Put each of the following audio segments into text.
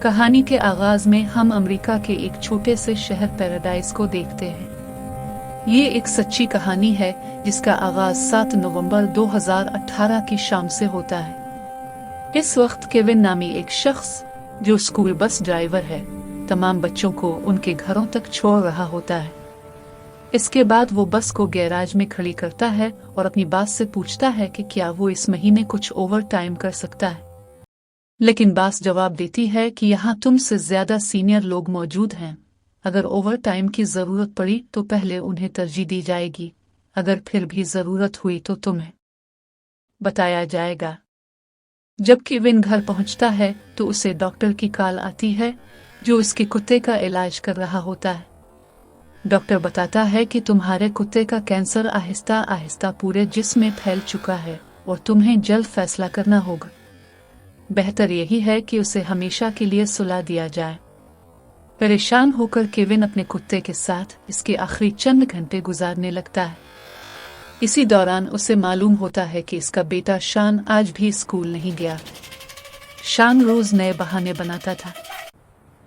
कहानी के आगाज में हम अमेरिका के एक छोटे से शहर पैराडाइज को देखते हैं। ये एक सच्ची कहानी है जिसका आगाज 7 नवंबर 2018 की शाम से होता है। इस वक्त केविन नामी एक शख्स जो स्कूल बस ड्राइवर है तमाम बच्चों को उनके घरों तक छोड़ रहा होता है। इसके बाद वो बस को गैराज में खड़ी करता है और अपनी बास से पूछता है कि क्या वो इस महीने कुछ ओवर टाइम कर सकता है। लेकिन बास जवाब देती है कि यहाँ तुमसे ज्यादा सीनियर लोग मौजूद हैं। अगर ओवर टाइम की जरूरत पड़ी तो पहले उन्हें तरजीह दी जाएगी, अगर फिर भी जरूरत हुई तो तुम्हें बताया जाएगा। जब केविन घर पहुंचता है तो उसे डॉक्टर की कॉल आती है जो उसके कुत्ते का इलाज कर रहा होता है। डॉक्टर बताता है कि तुम्हारे कुत्ते का कैंसर आहिस्ता आहिस्ता पूरे जिस्म में फैल चुका है और तुम्हें जल्द फैसला करना होगा। बेहतर यही है कि उसे हमेशा के लिए सुला दिया जाए। परेशान होकर केविन अपने कुत्ते के साथ इसके आखिरी चंद घंटे गुजारने लगता है। इसी दौरान उसे मालूम होता है कि इसका बेटा शान आज भी स्कूल नहीं गया। शान रोज नए बहाने बनाता था।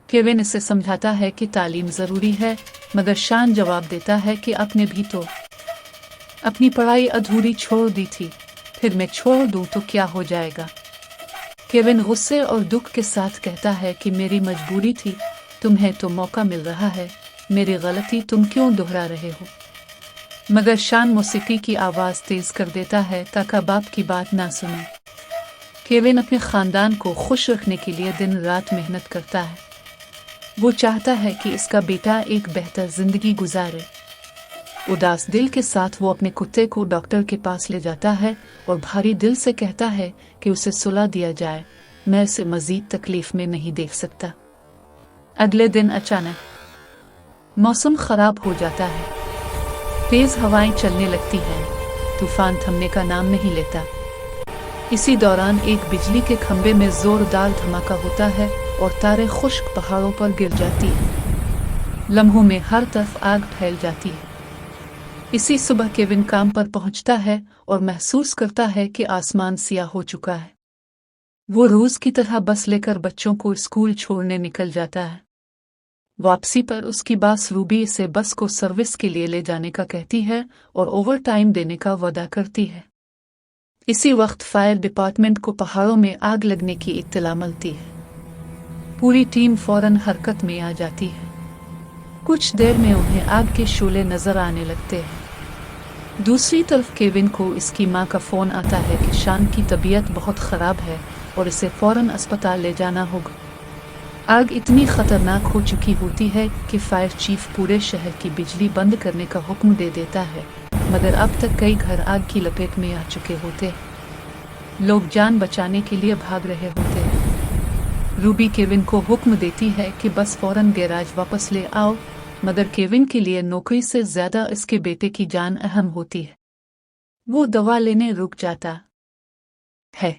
केविन इसे समझाता है कि तालीम जरूरी है, मगर शान जवाब देता है कि आपने भी तो अपनी पढ़ाई अधूरी छोड़ दी थी, फिर मैं छोड़ दूं तो क्या हो जाएगा। केविन गुस्से और दुख के साथ कहता है कि मेरी मजबूरी थी, तुम्हें तो मौका मिल रहा है, मेरी गलती तुम क्यों दोहरा रहे हो। मगर शान मौसीकी की आवाज तेज कर देता है ताकि बाप की बात ना सुने। केविन अपने खानदान को खुश रखने के लिए दिन रात मेहनत करता है। वो चाहता है कि इसका बेटा एक बेहतर जिंदगी गुजारे। उदास दिल के साथ वो अपने कुत्ते को डॉक्टर के पास ले जाता है और भारी दिल से कहता है कि उसे सुला दिया जाए, मैं इसे मजीद तकलीफ में नहीं देख सकता। अगले दिन अचानक मौसम खराब हो जाता है। तेज हवाएं चलने लगती हैं, तूफान थमने का नाम नहीं लेता। इसी दौरान एक बिजली के खंभे में जोरदार धमाका होता है और तारे खुश्क पहाड़ों पर गिर जाती हैं। लम्हों में हर तरफ आग फैल जाती है। इसी सुबह केविन काम पर पहुंचता है और महसूस करता है कि आसमान सियाह हो चुका है। वो रोज की तरह बस लेकर बच्चों को स्कूल छोड़ने निकल जाता है। वापसी पर उसकी बास रूबी इसे बस को सर्विस के लिए ले जाने का कहती है और ओवर टाइम देने का वादा करती है। इसी वक्त फायर डिपार्टमेंट को पहाड़ों में आग लगने की इत्तला मिलती है। पूरी टीम फौरन हरकत में आ जाती है। कुछ देर में उन्हें आग के शोले नजर आने लगते हैं। दूसरी तरफ केविन को इसकी मां का फोन आता है कि शान की तबीयत बहुत खराब है और इसे फौरन अस्पताल ले जाना होगा। आग इतनी खतरनाक हो चुकी होती है कि फायर चीफ पूरे शहर की बिजली बंद करने का हुक्म दे देता है, मगर अब तक कई घर आग की लपेट में आ चुके होते हैं। लोग जान बचाने के लिए भाग रहे होते हैं। रूबी केविन को हुक्म देती है कि बस फौरन गैराज वापस ले आओ, मगर केविन के लिए नौकरी से ज्यादा इसके बेटे की जान अहम होती है। वो दवा लेने रुक जाता है।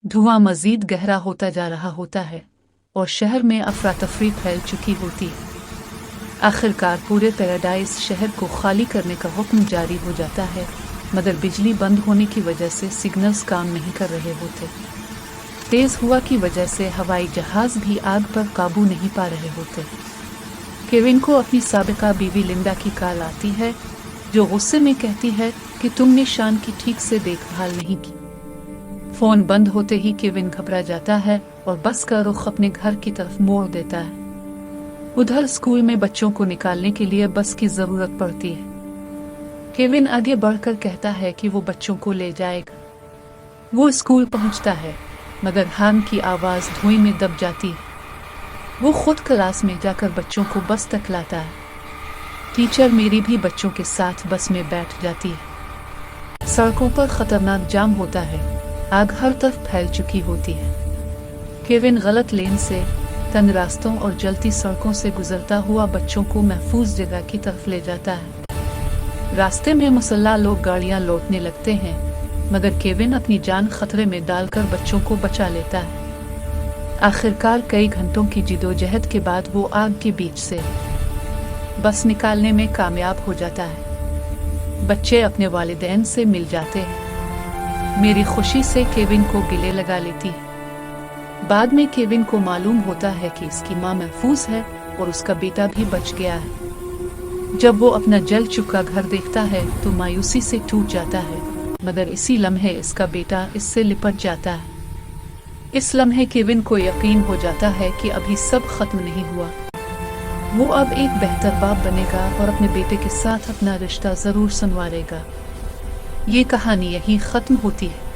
धुआं मजीद गहरा होता जा रहा होता है और शहर में अफरा तफरी फैल चुकी होती है। आखिरकार पूरे पैराडाइज शहर को खाली करने का हुक्म जारी हो जाता है, मगर बिजली बंद होने की वजह से सिग्नल्स काम नहीं कर रहे होते। तेज हवा की वजह से हवाई जहाज भी आग पर काबू नहीं पा रहे होते। केविन को अपनी साबिका बीवी लिंडा की कॉल आती है जो गुस्से में कहती है कि तुमने शान की ठीक से देखभाल नहीं की। फोन बंद होते ही केविन घबरा जाता है और बस का रुख अपने घर की तरफ मोड़ देता है। उधर स्कूल में बच्चों को निकालने के लिए बस की जरूरत पड़ती है। केविन आगे बढ़कर कहता है कि वो बच्चों को ले जाएगा। वो स्कूल पहुंचता है, मगर हार्न की आवाज धुएं में दब जाती है। वो खुद क्लास में जाकर बच्चों को बस तक लाता है। टीचर मेरी भी बच्चों के साथ बस में बैठ जाती है। सड़कों पर खतरनाक जाम होता है। आग हर तरफ फैल चुकी होती है। केविन गलत लेन से, तंग रास्तों और जलती सड़कों से गुजरता हुआ बच्चों को महफूज जगह की तरफ ले जाता है। रास्ते में मुसल्ला लोग गाड़ियां लौटने लगते हैं, मगर केविन अपनी जान खतरे में डालकर बच्चों को बचा लेता है। आखिरकार कई घंटों की जिदोजहद के बाद वो आग के बीच से बस निकालने में कामयाब हो जाता है। बच्चे अपने वालिदैन से मिल जाते हैं। मेरी खुशी से केविन को गले लगा लेती है। बाद में केविन को मालूम होता है कि इसकी माँ महफूज है और उसका बेटा भी बच गया है। जब वो अपना जल चुका घर देखता है तो मायूसी से टूट जाता है, मगर इसी लम्हे इसका बेटा इससे लिपट जाता है। इस लम्हे केविन को यकीन हो जाता है कि अभी सब खत्म नहीं हुआ। वो अब एक बेहतर बाप बनेगा और अपने बेटे के साथ अपना रिश्ता जरूर संवारेगा। ये कहानी यहीं खत्म होती है।